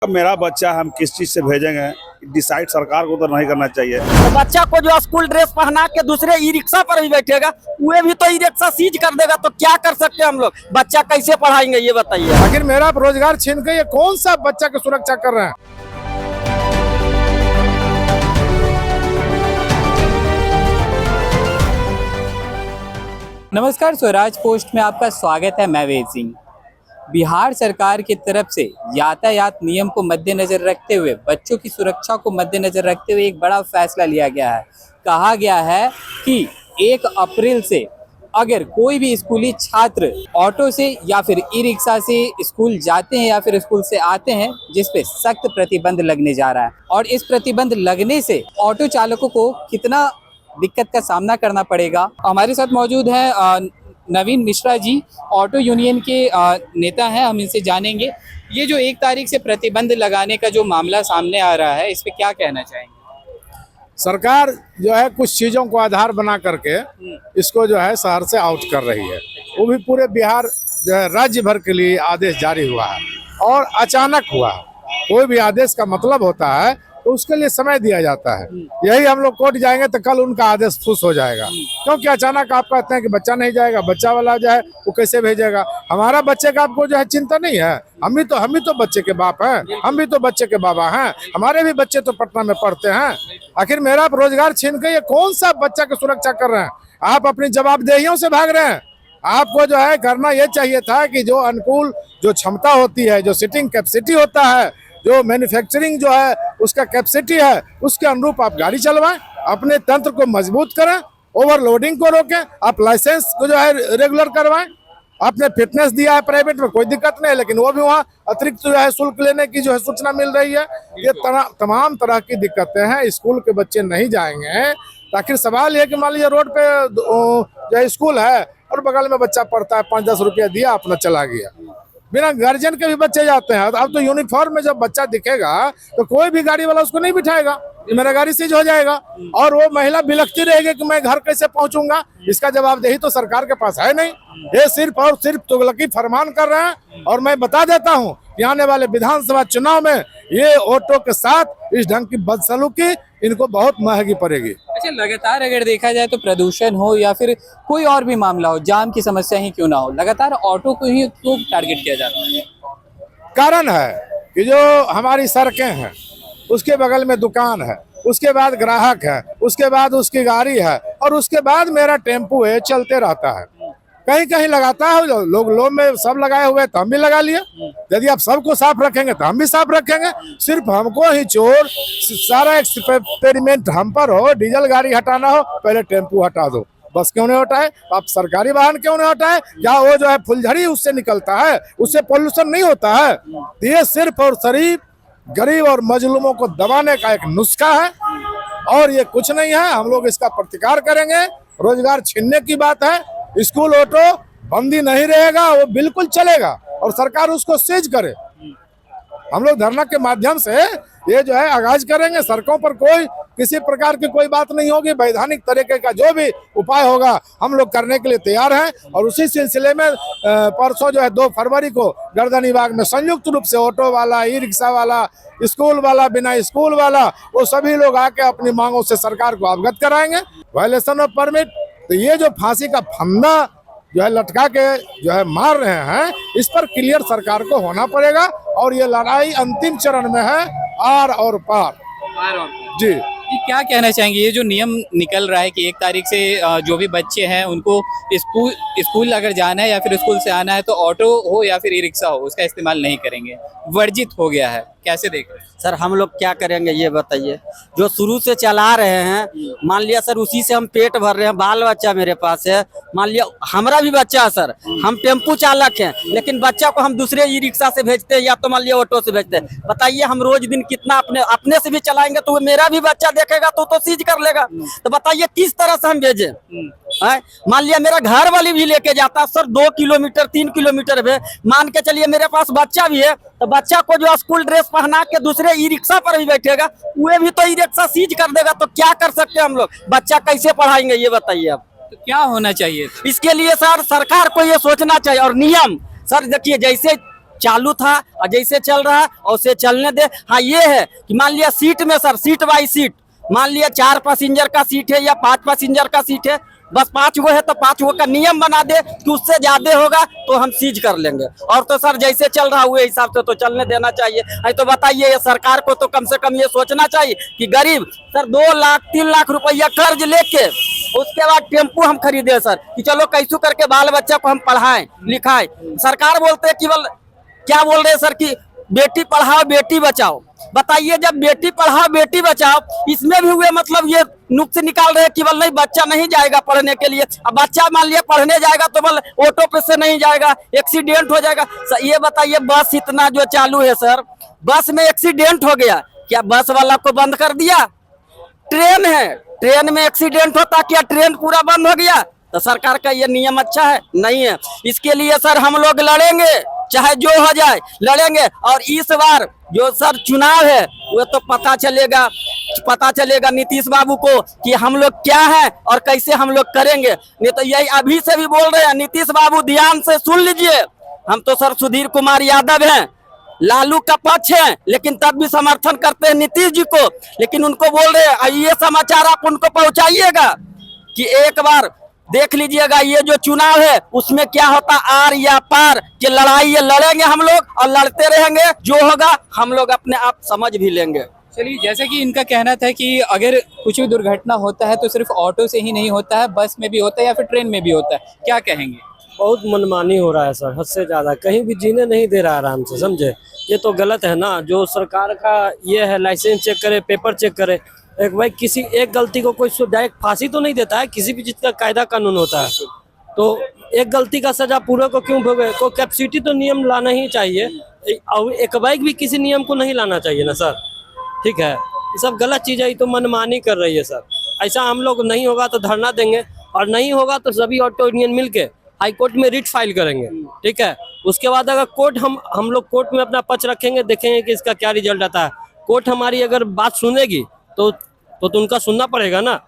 मेरा बच्चा हम किस चीज से भेजेंगे डिसाइड सरकार को तो नहीं करना चाहिए। तो बच्चा को जो स्कूल ड्रेस पहना के दूसरे ई रिक्शा पर भी बैठेगा, वो भी तो ई रिक्शा सीज कर देगा, तो क्या कर सकते हैं हम लोग? बच्चा कैसे पढ़ाएंगे ये बताइए। आखिर मेरा रोजगार छीन के ये कौन सा बच्चा की सुरक्षा कर रहे हैं? नमस्कार, स्वराज पोस्ट में आपका स्वागत है। मैं वेद सिंह। बिहार सरकार की तरफ से यातायात नियम को मद्देनजर रखते हुए, बच्चों की सुरक्षा को मद्देनजर रखते हुए एक बड़ा फैसला लिया गया है। कहा गया है कि 1 अप्रैल से अगर कोई भी स्कूली छात्र ऑटो से या फिर ई रिक्शा से स्कूल जाते हैं या फिर स्कूल से आते हैं, जिस पे सख्त प्रतिबंध लगने जा रहा है। और इस प्रतिबंध लगने से ऑटो चालकों को कितना दिक्कत का सामना करना पड़ेगा। हमारे साथ मौजूद है नवीन मिश्रा जी, ऑटो यूनियन के नेता हैं। हम इनसे जानेंगे ये जो 1 तारीख से प्रतिबंध लगाने का जो मामला सामने आ रहा है, इस पे क्या कहना चाहेंगे? सरकार जो है कुछ चीजों को आधार बना करके इसको जो है शहर से आउट कर रही है। वो भी पूरे बिहार जो है राज्य भर के लिए आदेश जारी हुआ है और अचानक हुआ है। कोई भी आदेश का मतलब होता है तो उसके लिए समय दिया जाता है। यही हम लोग कोर्ट जाएंगे तो कल उनका आदेश फुस हो जाएगा, क्योंकि अचानक आप कहते हैं कि बच्चा नहीं जाएगा, बच्चा वाला जो है वो कैसे भेजेगा? हमारा बच्चे का आपको जो है चिंता नहीं है? हम भी तो बच्चे के बाप हैं, हम भी तो बच्चे के बाबा हैं। हमारे भी बच्चे तो पटना में पढ़ते हैं। आखिर मेरा रोजगार छीन के ये कौन सा बच्चा की सुरक्षा कर रहे हैं? आप अपनी जवाबदेहियों से भाग रहे हैं। आपको जो है करना ये चाहिए था कि जो अनुकूल जो क्षमता होती है, जो सीटिंग कैपेसिटी होता है, जो मैन्युफैक्चरिंग जो है उसका कैपेसिटी है, उसके अनुरूप आप गाड़ी चलवाएं, अपने तंत्र को मजबूत करें, ओवरलोडिंग को रोकें, आप लाइसेंस को जो है रेगुलर करवाएं। आपने फिटनेस दिया है प्राइवेट में, कोई दिक्कत नहीं है, लेकिन वो भी वहाँ अतिरिक्त जो है शुल्क लेने की जो है सूचना मिल रही है। ये तमाम तरह की दिक्कतें हैं। स्कूल के बच्चे नहीं जाएंगे तो आखिर सवाल ये कि मान लीजिए रोड पे जो है स्कूल है और बगल में बच्चा पढ़ता है, 5-10 रुपया दिया, अपना चला गया। बिना गार्जियन के भी बच्चे जाते हैं। अब तो यूनिफॉर्म में जब बच्चा दिखेगा तो कोई भी गाड़ी वाला उसको नहीं बिठाएगा, मेरा गाड़ी सीज हो जाएगा। और वो महिला बिलखती रहेगी कि मैं घर कैसे पहुंचूंगा। इसका जवाबदेही तो सरकार के पास है नहीं। ये सिर्फ और सिर्फ तुगलकी फरमान कर रहे हैं। और मैं बता देता हूं कि आने वाले विधानसभा चुनाव में ये ऑटो के साथ इस ढंग की बदसलूकी इनको बहुत महंगी पड़ेगी। अच्छा, लगातार अगर देखा जाए तो प्रदूषण हो या फिर कोई और भी मामला हो, जाम की समस्या ही क्यों ना हो, लगातार ऑटो को ही क्यों टारगेट किया जाता है? कारण है कि जो हमारी सड़कें हैं, उसके बगल में दुकान है, उसके बाद ग्राहक है, उसके बाद उसकी गाड़ी है, और उसके बाद मेरा टेम्पू है, चलते रहता है। कहीं कहीं लगाता है लोग में सब लगाए हुए तो हम भी लगा लिए। यदि आप सबको साफ रखेंगे तो हम भी साफ रखेंगे। सिर्फ हमको ही चोर, सारा एक्सपेरिमेंट हम पर हो। डीजल गाड़ी हटाना हो, पहले टेम्पू हटा दो। बस क्यों नहीं हटाए? आप सरकारी वाहन क्यों नहीं हटाए? क्या वो जो है फुलझड़ी उससे निकलता है, उससे पोल्यूशन नहीं होता है? ये सिर्फ और सिर्फ गरीब और मजलूमों को दबाने का एक नुस्खा है और ये कुछ नहीं है। हम लोग इसका प्रतिकार करेंगे। रोजगार छीनने की बात है। स्कूल ऑटो बंदी नहीं रहेगा, वो बिल्कुल चलेगा और सरकार उसको सीज करे। हम लोग धरना के माध्यम से ये जो है आगाज करेंगे। सड़कों पर कोई किसी प्रकार की कोई बात नहीं होगी। वैधानिक तरीके का जो भी उपाय होगा हम लोग करने के लिए तैयार हैं। और उसी सिलसिले में परसों जो है 2 फरवरी को गर्दनीबाग में संयुक्त रूप से ऑटो वाला, ई रिक्शा वाला, स्कूल वाला, बिना स्कूल वाला, वो सभी लोग आके अपनी मांगों से सरकार को अवगत कराएंगे। वायलेशन ऑफ परमिट, तो ये जो फांसी का फंदा जो है लटका के जो है मार रहे हैं, इस पर क्लियर सरकार को होना पड़ेगा। और ये लड़ाई अंतिम चरण में है, आर और पार। जी, क्या कहना चाहेंगे? ये जो नियम निकल रहा है कि 1 तारीख से जो भी बच्चे हैं उनको स्कूल अगर जाना है या फिर स्कूल से आना है तो ऑटो हो या फिर ई रिक्शा हो, उसका इस्तेमाल नहीं करेंगे, वर्जित हो गया है। कैसे देख रहे हैं? सर हम लोग क्या करेंगे ये बताइए। जो शुरू से चला रहे हैं, मान लिया सर उसी से हम पेट भर रहे हैं। बाल बच्चा मेरे पास है, मान लिया हमारा भी बच्चा है सर। हम टेम्पू चालक हैं, लेकिन बच्चा को हम दूसरे ई रिक्शा से भेजते हैं या तो मान लिया ऑटो से भेजते हैं। बताइए हम रोज दिन कितना अपने से भी चलाएंगे तो मेरा भी बच्चा देखेगा तो सीज कर लेगा। तो बताइए किस तरह से हम भेजे? मान लिया मेरा घर वाली भी लेके जाता सर 2 किलोमीटर 3 किलोमीटर पे, मान के चलिए मेरे पास बच्चा भी है, तो बच्चा को जो स्कूल ड्रेस पहना के दूसरे ई रिक्शा पर भी बैठेगा, वो भी तो ई रिक्शा सीज कर देगा, तो क्या कर सकते हैं हम लोग? बच्चा कैसे पढ़ाएंगे ये बताइए आप। तो क्या होना चाहिए? इसके लिए सर सरकार को ये सोचना चाहिए। और नियम सर देखिए, जैसे चालू था और जैसे चल रहा है वैसे चलने दे। हाँ ये है कि मान लिया सीट में सर, सीट बाई सीट, मान लिया 4 पैसेंजर का सीट है या 5 पैसेंजर का सीट है, बस 5 गो है तो 5 गो का नियम बना दे कि उससे ज्यादा होगा तो हम सीज कर लेंगे। और तो सर जैसे चल रहा हुए हिसाब से तो चलने देना चाहिए। अरे तो बताइए, ये सरकार को तो कम से कम ये सोचना चाहिए कि गरीब सर 2 लाख 3 लाख रुपया कर्ज लेके उसके बाद टेम्पू हम खरीदे सर, कि चलो कैसू करके बाल बच्चा को हम पढ़ाएं लिखाएं। सरकार बोलते हैं केवल क्या बोल रहे हैं सर कि बेटी पढ़ाओ बेटी बचाओ। बताइए, जब बेटी पढ़ाओ बेटी बचाओ इसमें भी हुए मतलब ये नुक्स निकाल रहे हैं केवल नहीं बच्चा नहीं जाएगा पढ़ने के लिए। अब बच्चा मान लिया पढ़ने जाएगा तो बल ऑटो पे से नहीं जाएगा, एक्सीडेंट हो जाएगा। सर ये बताइए, बस इतना जो चालू है सर, बस में एक्सीडेंट हो गया, क्या बस वाला को बंद कर दिया? ट्रेन है, ट्रेन में एक्सीडेंट होता क्या ट्रेन पूरा बंद हो गया? तो सरकार का ये नियम अच्छा है? नहीं है। इसके लिए सर हम लोग लड़ेंगे, चाहे जो हो जाए लड़ेंगे। और इस बार जो सर चुनाव है वो तो पता चलेगा नीतीश बाबू को कि हम लोग क्या है और कैसे हम लोग करेंगे। नहीं तो यही अभी से भी बोल रहे हैं, नीतीश बाबू ध्यान से सुन लीजिए, हम तो सर सुधीर कुमार यादव हैं, लालू का पक्ष है, लेकिन तब भी समर्थन करते हैं नीतीश जी को। लेकिन उनको बोल रहे हैं ये समाचार आप उनको पहुंचाइएगा कि एक बार देख लीजिएगा ये जो चुनाव है उसमें क्या होता, आर या पार की लड़ाई ये लड़ेंगे हम लोग और लड़ते रहेंगे, जो होगा हम लोग अपने आप समझ भी लेंगे। चलिए, जैसे कि इनका कहना था कि अगर कुछ भी दुर्घटना होता है तो सिर्फ ऑटो से ही नहीं होता है, बस में भी होता है या फिर ट्रेन में भी होता है, क्या कहेंगे? बहुत मनमानी हो रहा है सर, हद से ज्यादा, कहीं भी जीने नहीं दे रहा आराम से, समझे? ये तो गलत है ना। जो सरकार का ये है लाइसेंस चेक करे, पेपर चेक करे, एक भाई किसी एक गलती को कोई डायरेक्ट फांसी तो नहीं देता है, किसी भी चीज का कायदा कानून होता है, तो एक गलती का सजा पूरे को क्यों भोगे? कोई कैपेसिटी तो नियम लाना ही चाहिए, एक बाइक भी किसी नियम को नहीं लाना चाहिए ना सर, ठीक है? ये सब गलत चीज है, ये तो मनमानी कर रही है सर। ऐसा हम लोग नहीं होगा तो धरना देंगे, और नहीं होगा तो सभी ऑटो यूनियन मिलके हाई कोर्ट में रिट फाइल करेंगे, ठीक है? उसके बाद अगर कोर्ट हम लोग कोर्ट में अपना पक्ष रखेंगे, देखेंगे कि इसका क्या रिजल्ट आता है। कोर्ट हमारी अगर बात सुनेगी तो उनका सुनना पड़ेगा ना।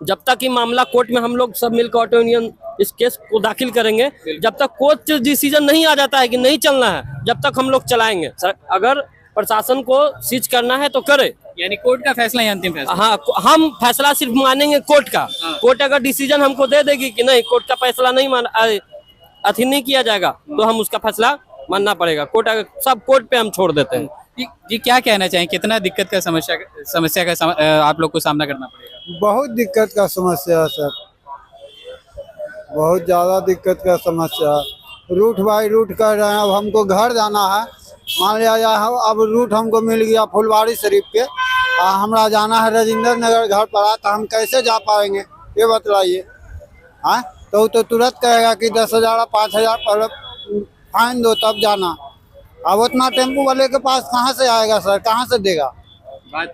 जब तक ये मामला कोर्ट में हम लोग सब मिलकर ऑटो यूनियन इस केस को दाखिल करेंगे, जब तक कोर्ट डिसीजन नहीं आ जाता है कि नहीं चलना है, जब तक हम लोग चलाएंगे सर। अगर प्रशासन को सीज करना है तो करे, यानी कोर्ट का फैसला ही अंतिम फैसला? हाँ, हम फैसला सिर्फ मानेंगे कोर्ट का। कोर्ट अगर डिसीजन हमको दे देगी कि नहीं कोर्ट का फैसला नहीं अथी नहीं किया जाएगा तो हम उसका फैसला मानना पड़ेगा। कोर्ट अगर सब कोर्ट पे हम छोड़ देते हैं। जी, क्या कहना चाहें, कितना दिक्कत का समस्या का आप लोग को सामना करना पड़ेगा? बहुत दिक्कत का समस्या है सर, बहुत ज़्यादा दिक्कत का समस्या। रूट बाई रूट कर रहे हैं। अब हमको घर जाना है, मान लिया अब रूट हमको मिल गया फुलवारी शरीफ के, हमरा जाना है राजेंद्र नगर घर पर, तो हम कैसे जा पाएंगे ये बतलाइए। हाँ, तो तुरंत कहेगा कि 10,000 5,000 पर फाइन दो तब जाना। अब उतना टेम्पू वाले के पास कहाँ से आएगा सर, कहाँ से देगा? बात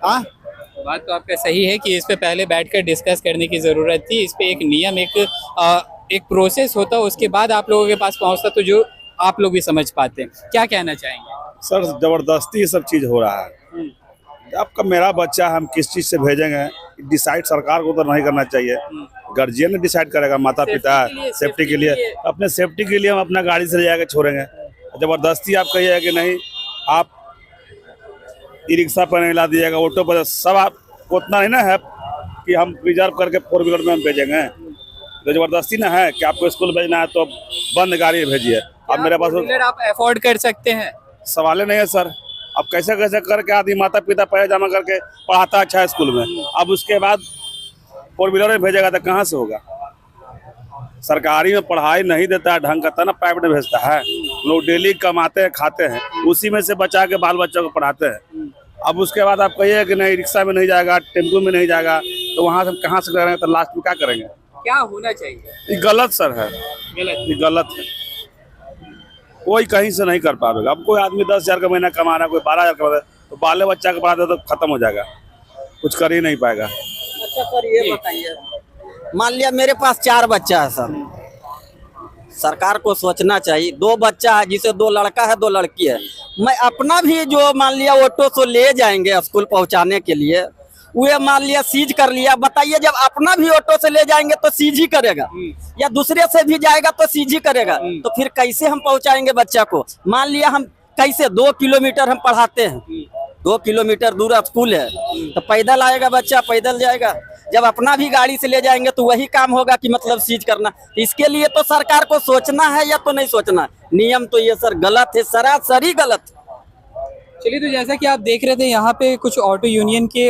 तो आपका सही है कि इस पे पहले बैठकर डिस्कस करने की जरूरत थी। इस पे एक नियम, एक प्रोसेस होता, उसके बाद आप लोगों के पास पहुंचता, तो जो आप लोग भी समझ पाते हैं। क्या कहना चाहेंगे? सर जबरदस्ती ये सब चीज हो रहा है। आपका मेरा बच्चा हम किस चीज से भेजेंगे, डिसाइड सरकार को तो नहीं करना चाहिए, गार्जियन ने डिसाइड करेगा, माता पिता सेफ्टी के लिए, अपने सेफ्टी के लिए हम अपना गाड़ी से ले जाकर छोड़ेंगे। जबरदस्ती आप कहिएगा कि नहीं आप ई रिक्शा पर नहीं ला दीजिएगा, ऑटो पर, सब आप उतना नहीं ना है कि हम रिजर्व करके 4 व्हीलर में हम भेजेंगे। तो जबरदस्ती ना है कि आपको स्कूल भेजना है तो बंद गाड़ी भेजिए। अब मेरे पास आप अफोर्ड कर सकते हैं? सवाल नहीं है सर। अब कैसे कैसे करके आदमी माता पिता पैसा जमा करके पढ़ाता अच्छा है स्कूल में, अब उसके बाद 4 व्हीलर में भेजेगा तो कहाँ से होगा? सरकारी में पढ़ाई नहीं देता है ढंग का, ना प्राइवेट में भेजता है। लोग डेली कमाते हैं, खाते हैं, उसी में से बचा के बाल बच्चों को पढ़ाते हैं। अब उसके बाद आप कहिए कि नहीं रिक्शा में नहीं जाएगा, टेम्पो में नहीं जाएगा, तो वहाँ से हम कहाँ से करेंगे? तो लास्ट में क्या करेंगे? क्या होना चाहिए? ये गलत सर है, ये गलत है। कोई कहीं से नहीं कर पाएगा। अब कोई आदमी 10,000 का महीना कमा रहा है, कोई 12,000 कमा रहा है, तो बाले बच्चा के पढ़ाते तो खत्म हो जाएगा, कुछ कर ही नहीं पाएगा। अच्छा सर ये बताइए, मान लिया मेरे पास 4 बच्चा है सर, सरकार को सोचना चाहिए। 2 बच्चा है जिसे 2 लड़का है 2 लड़की है, मैं अपना भी जो मान लिया ऑटो से ले जाएंगे स्कूल पहुंचाने के लिए, वो मान लिया सीज कर लिया, बताइए जब अपना भी ऑटो से ले जाएंगे तो सीज ही करेगा या दूसरे से भी जाएगा तो सीज ही करेगा, तो फिर कैसे हम पहुंचाएंगे बच्चा को? मान लिया हम कैसे 2 किलोमीटर हम पढ़ाते हैं, 2 किलोमीटर दूर स्कूल है, तो पैदल आएगा बच्चा, पैदल जाएगा। जब अपना भी गाड़ी से ले जाएंगे तो वही काम होगा कि मतलब सीज करना। इसके लिए तो सरकार को सोचना है या तो नहीं सोचना। नियम तो ये सर गलत है, सरासरी गलत। चलिए, तो जैसा कि आप देख रहे थे यहाँ पे कुछ ऑटो यूनियन के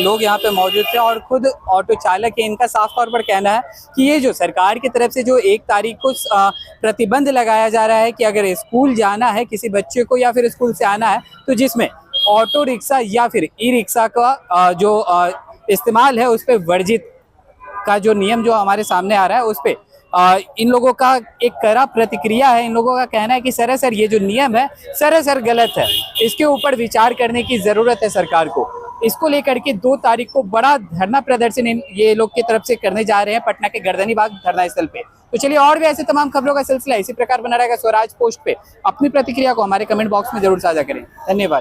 लोग यहाँ पे मौजूद थे और खुद ऑटो चालक है। इनका साफ तौर पर कहना है कि ये जो सरकार की तरफ से जो 1 तारीख को प्रतिबंध लगाया जा रहा है कि अगर स्कूल जाना है किसी बच्चे को या फिर स्कूल से आना है, तो जिसमें ऑटो रिक्शा या फिर ई रिक्शा का जो इस्तेमाल है उस पर वर्जित का जो नियम जो हमारे सामने आ रहा है उस पर इन लोगों का एक कड़ा प्रतिक्रिया है। इन लोगों का कहना है कि सरासर ये जो नियम है सरासर गलत है, इसके ऊपर विचार करने की जरूरत है सरकार को। इसको लेकर के 2 तारीख को बड़ा धरना प्रदर्शन ये लोग की तरफ से करने जा रहे हैं पटना के गर्दनी बाग धरना स्थल पे। तो चलिए, और भी ऐसे तमाम खबरों का सिलसिला इसी प्रकार बना रहेगा। स्वराज पोस्ट पे अपनी प्रतिक्रिया को हमारे कमेंट बॉक्स में जरूर साझा करें। धन्यवाद।